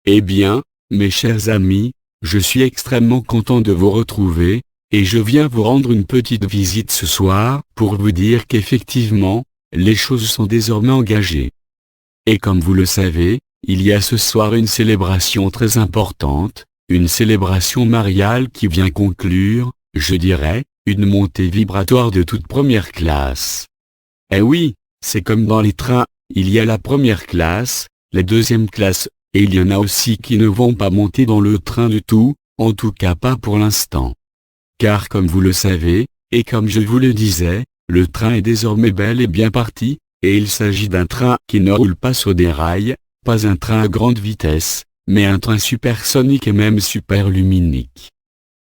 Eh bien, mes chers amis, je suis extrêmement content de vous retrouver, et je viens vous rendre une petite visite ce soir pour vous dire qu'effectivement, les choses sont désormais engagées. Et comme vous le savez, il y a ce soir une célébration très importante, une célébration mariale qui vient conclure, je dirais, une montée vibratoire de toute première classe. Eh oui, c'est comme dans les trains, il y a la première classe, la deuxième classe, et il y en a aussi qui ne vont pas monter dans le train du tout, en tout cas pas pour l'instant. Car comme vous le savez, et comme je vous le disais, le train est désormais bel et bien parti, et il s'agit d'un train qui ne roule pas sur des rails, pas un train à grande vitesse, mais un train supersonique et même superluminique.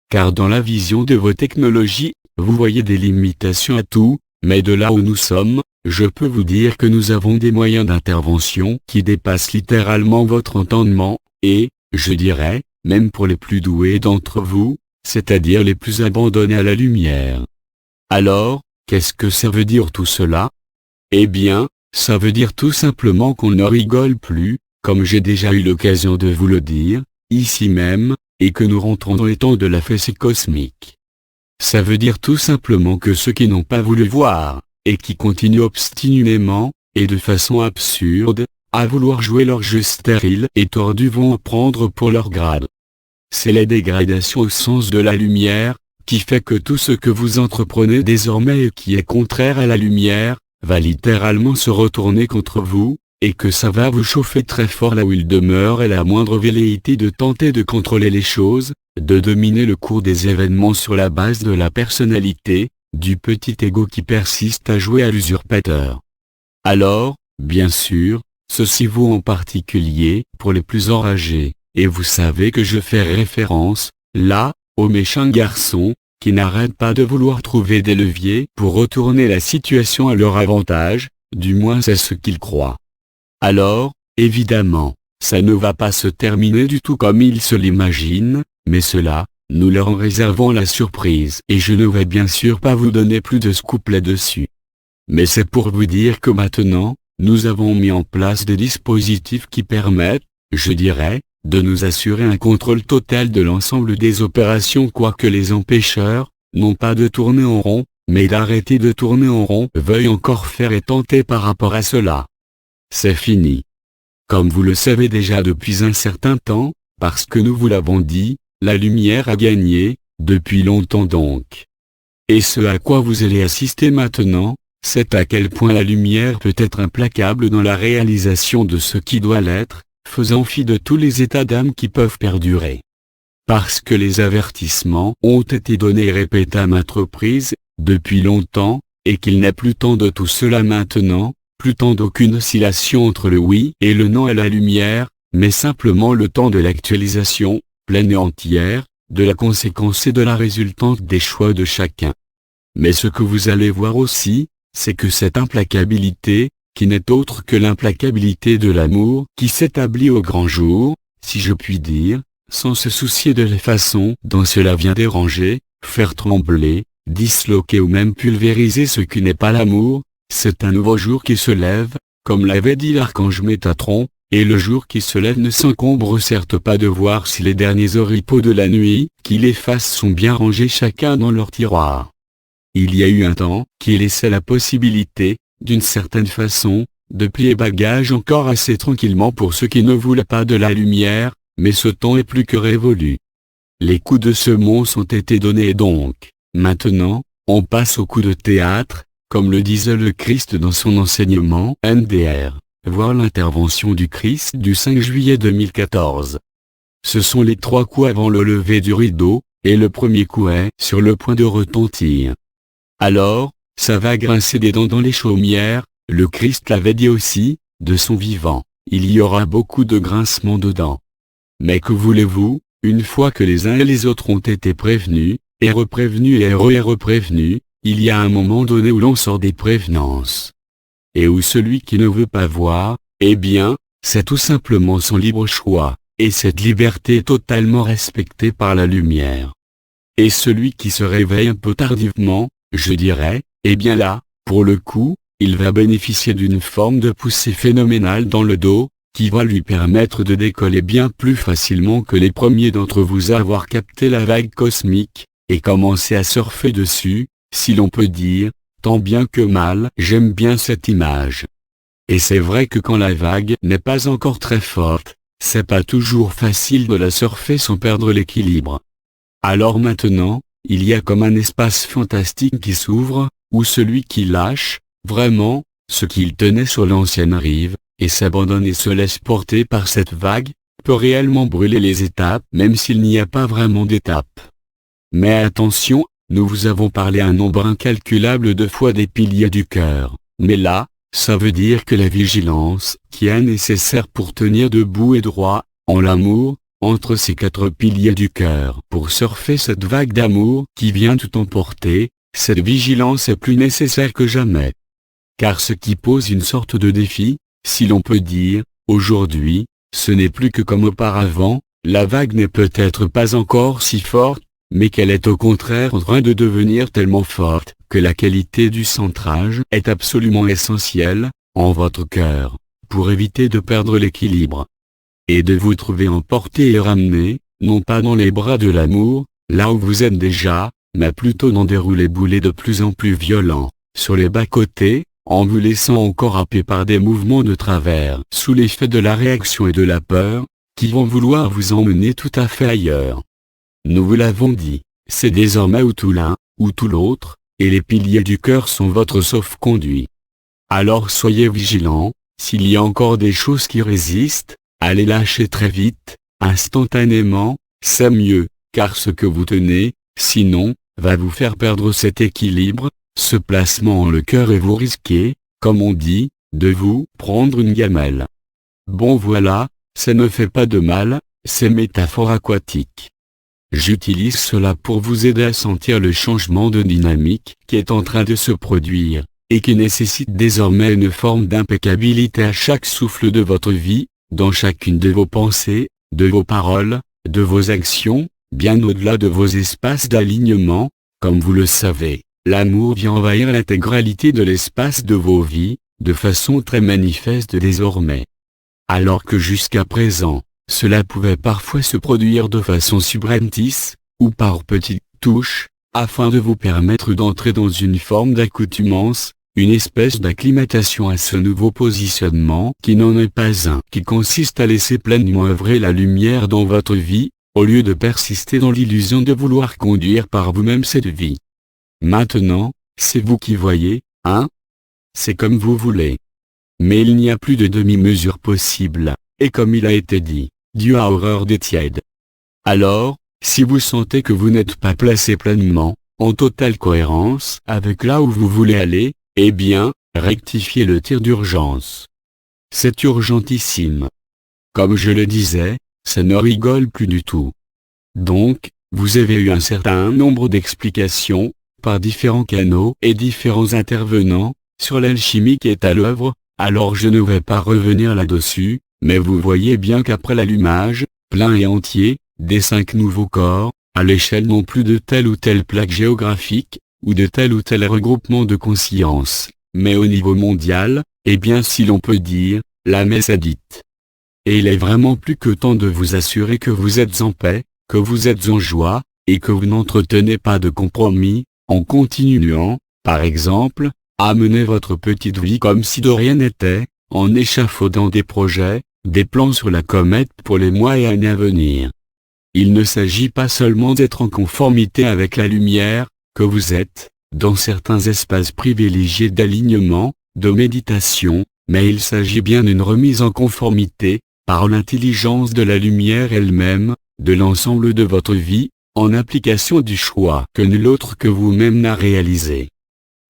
Car dans la vision de vos technologies, vous voyez des limitations à tout, mais de là où nous sommes, je peux vous dire que nous avons des moyens d'intervention qui dépassent littéralement votre entendement, et, je dirais, même pour les plus doués d'entre vous, c'est-à-dire les plus abandonnés à la lumière. Alors, qu'est-ce que ça veut dire tout cela? Eh bien, ça veut dire tout simplement qu'on ne rigole plus, comme j'ai déjà eu l'occasion de vous le dire, ici même, et que nous rentrons dans les temps de la fessée cosmique. Ça veut dire tout simplement que ceux qui n'ont pas voulu voir, et qui continuent obstinément, et de façon absurde, à vouloir jouer leur jeu stérile et tordu vont en prendre pour leur grade. C'est la dégradation au sens de la lumière, qui fait que tout ce que vous entreprenez désormais et qui est contraire à la lumière, va littéralement se retourner contre vous, et que ça va vous chauffer très fort là où il demeure et la moindre velléité de tenter de contrôler les choses, de dominer le cours des événements sur la base de la personnalité, du petit ego qui persiste à jouer à l'usurpateur. Alors, bien sûr, ceci vaut en particulier pour les plus enragés, et vous savez que je fais référence, là, aux méchants garçons, qui n'arrêtent pas de vouloir trouver des leviers pour retourner la situation à leur avantage, du moins c'est ce qu'ils croient. Alors, évidemment, ça ne va pas se terminer du tout comme ils se l'imaginent, mais cela, nous leur en réservons la surprise et je ne vais bien sûr pas vous donner plus de scoop là-dessus. Mais c'est pour vous dire que maintenant, nous avons mis en place des dispositifs qui permettent, je dirais, de nous assurer un contrôle total de l'ensemble des opérations quoique les empêcheurs, non pas de tourner en rond, mais d'arrêter de tourner en rond veuillent encore faire et tenter par rapport à cela. C'est fini. Comme vous le savez déjà depuis un certain temps, parce que nous vous l'avons dit, la lumière a gagné, depuis longtemps donc. Et ce à quoi vous allez assister maintenant, c'est à quel point la lumière peut être implacable dans la réalisation de ce qui doit l'être, faisant fi de tous les états d'âme qui peuvent perdurer. Parce que les avertissements ont été donnés et répétés à maintes reprises, depuis longtemps, et qu'il n'est plus temps de tout cela maintenant, plus temps d'aucune oscillation entre le oui et le non à la lumière, mais simplement le temps de l'actualisation, pleine et entière, de la conséquence et de la résultante des choix de chacun. Mais ce que vous allez voir aussi, c'est que cette implacabilité, qui n'est autre que l'implacabilité de l'amour qui s'établit au grand jour, si je puis dire, sans se soucier de la façon dont cela vient déranger, faire trembler, disloquer ou même pulvériser ce qui n'est pas l'amour, c'est un nouveau jour qui se lève, comme l'avait dit l'archange Métatron, et le jour qui se lève ne s'encombre certes pas de voir si les derniers oripeaux de la nuit qui l'effacent sont bien rangés chacun dans leur tiroir. Il y a eu un temps qui laissait la possibilité, d'une certaine façon, de plier bagages encore assez tranquillement pour ceux qui ne voulaient pas de la lumière, mais ce temps est plus que révolu. Les coups de semonce ont été donnés et donc, maintenant, on passe au coup de théâtre, comme le disait le Christ dans son enseignement NDR, voir l'intervention du Christ du 5 juillet 2014. Ce sont les 3 coups avant le lever du rideau, et le premier coup est sur le point de retentir. Alors, ça va grincer des dents dans les chaumières, le Christ l'avait dit aussi, de son vivant, il y aura beaucoup de grincements de dents. Mais que voulez-vous, une fois que les uns et les autres ont été prévenus, et reprévenus et reprévenus, il y a un moment donné où l'on sort des prévenances. Et où celui qui ne veut pas voir, eh bien, c'est tout simplement son libre choix, et cette liberté est totalement respectée par la lumière. Et celui qui se réveille un peu tardivement, je dirais, eh bien là, pour le coup, il va bénéficier d'une forme de poussée phénoménale dans le dos, qui va lui permettre de décoller bien plus facilement que les premiers d'entre vous à avoir capté la vague cosmique, et commencer à surfer dessus, si l'on peut dire, tant bien que mal. J'aime bien cette image. Et c'est vrai que quand la vague n'est pas encore très forte, c'est pas toujours facile de la surfer sans perdre l'équilibre. Alors maintenant, il y a comme un espace fantastique qui s'ouvre, où celui qui lâche, vraiment, ce qu'il tenait sur l'ancienne rive, et s'abandonne et se laisse porter par cette vague, peut réellement brûler les étapes même s'il n'y a pas vraiment d'étape. Mais attention, nous vous avons parlé un nombre incalculable de fois des piliers du cœur, mais là, ça veut dire que la vigilance qui est nécessaire pour tenir debout et droit, en l'amour, entre ces 4 piliers du cœur pour surfer cette vague d'amour qui vient tout emporter, cette vigilance est plus nécessaire que jamais. Car ce qui pose une sorte de défi, si l'on peut dire, aujourd'hui, ce n'est plus que comme auparavant, la vague n'est peut-être pas encore si forte, mais qu'elle est au contraire en train de devenir tellement forte que la qualité du centrage est absolument essentielle, en votre cœur, pour éviter de perdre l'équilibre. Et de vous trouver emporté et ramené, non pas dans les bras de l'amour, là où vous êtes déjà, mais plutôt dans des roulés-boulés de plus en plus violents, sur les bas-côtés, en vous laissant encore happer par des mouvements de travers, sous l'effet de la réaction et de la peur, qui vont vouloir vous emmener tout à fait ailleurs. Nous vous l'avons dit, c'est désormais ou tout l'un, ou tout l'autre, et les piliers du cœur sont votre sauf-conduit. Alors soyez vigilants, s'il y a encore des choses qui résistent, allez lâcher très vite, instantanément, c'est mieux, car ce que vous tenez, sinon, va vous faire perdre cet équilibre, ce placement en le cœur et vous risquez, comme on dit, de vous prendre une gamelle. Bon voilà, ça ne fait pas de mal, c'est métaphore aquatique. J'utilise cela pour vous aider à sentir le changement de dynamique qui est en train de se produire, et qui nécessite désormais une forme d'impeccabilité à chaque souffle de votre vie, dans chacune de vos pensées, de vos paroles, de vos actions, bien au-delà de vos espaces d'alignement. Comme vous le savez, l'amour vient envahir l'intégralité de l'espace de vos vies, de façon très manifeste désormais. Alors que jusqu'à présent, cela pouvait parfois se produire de façon subreptice, ou par petites touches, afin de vous permettre d'entrer dans une forme d'accoutumance, une espèce d'acclimatation à ce nouveau positionnement qui n'en est pas un, qui consiste à laisser pleinement œuvrer la lumière dans votre vie, au lieu de persister dans l'illusion de vouloir conduire par vous-même cette vie. Maintenant, c'est vous qui voyez, hein? C'est comme vous voulez. Mais il n'y a plus de demi-mesure possible, et comme il a été dit, Dieu a horreur des tièdes. Alors, si vous sentez que vous n'êtes pas placé pleinement, en totale cohérence avec là où vous voulez aller, eh bien, rectifiez le tir d'urgence. C'est urgentissime. Comme je le disais, ça ne rigole plus du tout. Donc, vous avez eu un certain nombre d'explications, par différents canaux et différents intervenants, sur l'alchimie qui est à l'œuvre, alors je ne vais pas revenir là-dessus, mais vous voyez bien qu'après l'allumage, plein et entier, des 5 nouveaux corps, à l'échelle non plus de telle ou telle plaque géographique, ou de tel ou tel regroupement de conscience, mais au niveau mondial, eh bien si l'on peut dire, la messe est dite. Et il est vraiment plus que temps de vous assurer que vous êtes en paix, que vous êtes en joie, et que vous n'entretenez pas de compromis, en continuant, par exemple, à mener votre petite vie comme si de rien n'était, en échafaudant des projets, des plans sur la comète pour les mois et années à venir. Il ne s'agit pas seulement d'être en conformité avec la lumière, que vous êtes, dans certains espaces privilégiés d'alignement, de méditation, mais il s'agit bien d'une remise en conformité, par l'intelligence de la lumière elle-même, de l'ensemble de votre vie, en application du choix que nul autre que vous-même n'a réalisé.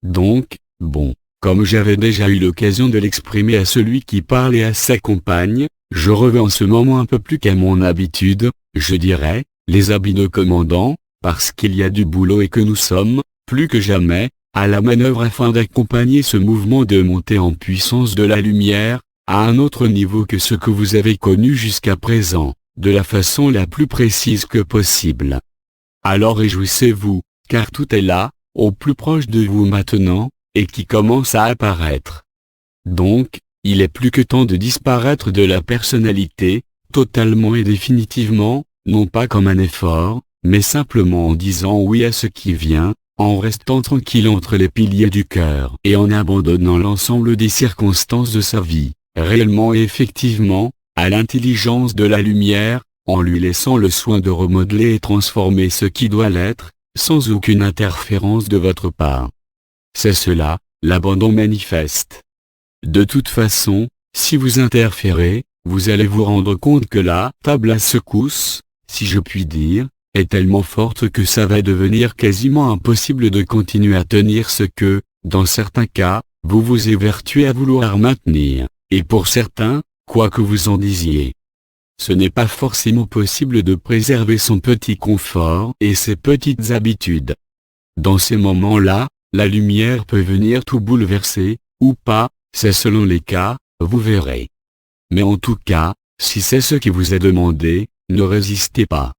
Donc, bon, comme j'avais déjà eu l'occasion de l'exprimer à celui qui parle et à sa compagne, je revais en ce moment un peu plus qu'à mon habitude, je dirais, les habits de commandant, parce qu'il y a du boulot et que nous sommes, plus que jamais, à la manœuvre afin d'accompagner ce mouvement de montée en puissance de la lumière, à un autre niveau que ce que vous avez connu jusqu'à présent, de la façon la plus précise que possible. Alors réjouissez-vous, car tout est là, au plus proche de vous maintenant, et qui commence à apparaître. Donc, il est plus que temps de disparaître de la personnalité, totalement et définitivement, non pas comme un effort, mais simplement en disant oui à ce qui vient, en restant tranquille entre les piliers du cœur et en abandonnant l'ensemble des circonstances de sa vie, réellement et effectivement, à l'intelligence de la lumière, en lui laissant le soin de remodeler et transformer ce qui doit l'être, sans aucune interférence de votre part. C'est cela, l'abandon manifeste. De toute façon, si vous interférez, vous allez vous rendre compte que la table à secousse, si je puis dire, est tellement forte que ça va devenir quasiment impossible de continuer à tenir ce que, dans certains cas, vous vous évertuez à vouloir maintenir, et pour certains, quoi que vous en disiez. Ce n'est pas forcément possible de préserver son petit confort et ses petites habitudes. Dans ces moments-là, la lumière peut venir tout bouleverser, ou pas, c'est selon les cas, vous verrez. Mais en tout cas, si c'est ce qui vous est demandé, ne résistez pas.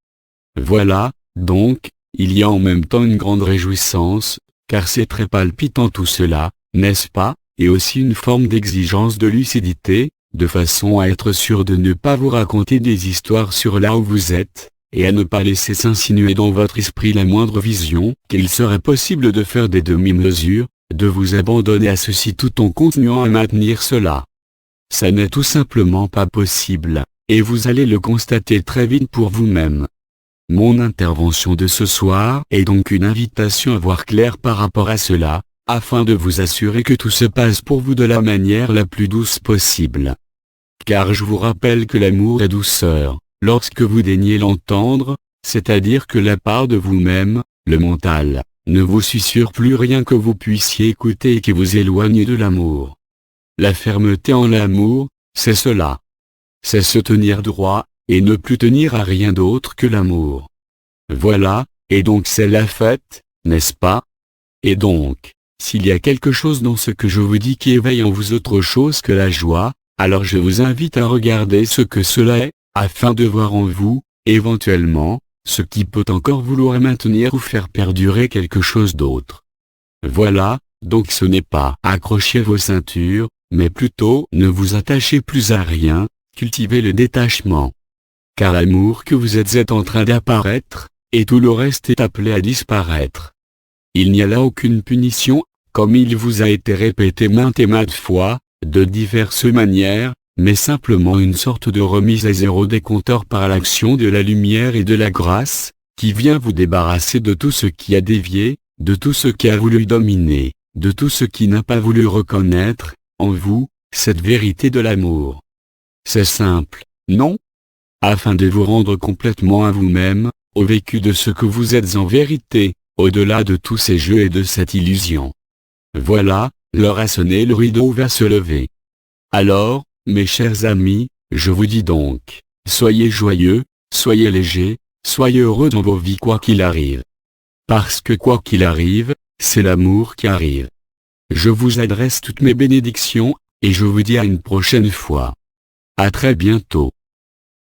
Voilà, donc, il y a en même temps une grande réjouissance, car c'est très palpitant tout cela, n'est-ce pas, et aussi une forme d'exigence de lucidité, de façon à être sûr de ne pas vous raconter des histoires sur là où vous êtes, et à ne pas laisser s'insinuer dans votre esprit la moindre vision qu'il serait possible de faire des demi-mesures, de vous abandonner à ceci tout en continuant à maintenir cela. Ça n'est tout simplement pas possible, et vous allez le constater très vite pour vous-même. Mon intervention de ce soir est donc une invitation à voir clair par rapport à cela, afin de vous assurer que tout se passe pour vous de la manière la plus douce possible. Car je vous rappelle que l'amour est douceur, lorsque vous daignez l'entendre, c'est-à-dire que la part de vous-même, le mental, ne vous susurre plus rien que vous puissiez écouter et qui vous éloigne de l'amour. La fermeté en l'amour, c'est cela. C'est se tenir droit, et ne plus tenir à rien d'autre que l'amour. Voilà, et donc c'est la fête, n'est-ce pas? Et donc, s'il y a quelque chose dans ce que je vous dis qui éveille en vous autre chose que la joie, alors je vous invite à regarder ce que cela est, afin de voir en vous, éventuellement, ce qui peut encore vouloir maintenir ou faire perdurer quelque chose d'autre. Voilà, donc ce n'est pas accrochez vos ceintures, mais plutôt ne vous attachez plus à rien, cultivez le détachement. Car l'amour que vous êtes est en train d'apparaître, et tout le reste est appelé à disparaître. Il n'y a là aucune punition, comme il vous a été répété maintes et maintes fois, de diverses manières, mais simplement une sorte de remise à zéro des compteurs par l'action de la lumière et de la grâce, qui vient vous débarrasser de tout ce qui a dévié, de tout ce qui a voulu dominer, de tout ce qui n'a pas voulu reconnaître, en vous, cette vérité de l'amour. C'est simple, non? Afin de vous rendre complètement à vous-même, au vécu de ce que vous êtes en vérité, au-delà de tous ces jeux et de cette illusion. Voilà, l'heure a sonné, le rideau va se lever. Alors, mes chers amis, je vous dis donc, soyez joyeux, soyez légers, soyez heureux dans vos vies quoi qu'il arrive. Parce que quoi qu'il arrive, c'est l'amour qui arrive. Je vous adresse toutes mes bénédictions, et je vous dis à une prochaine fois. À très bientôt.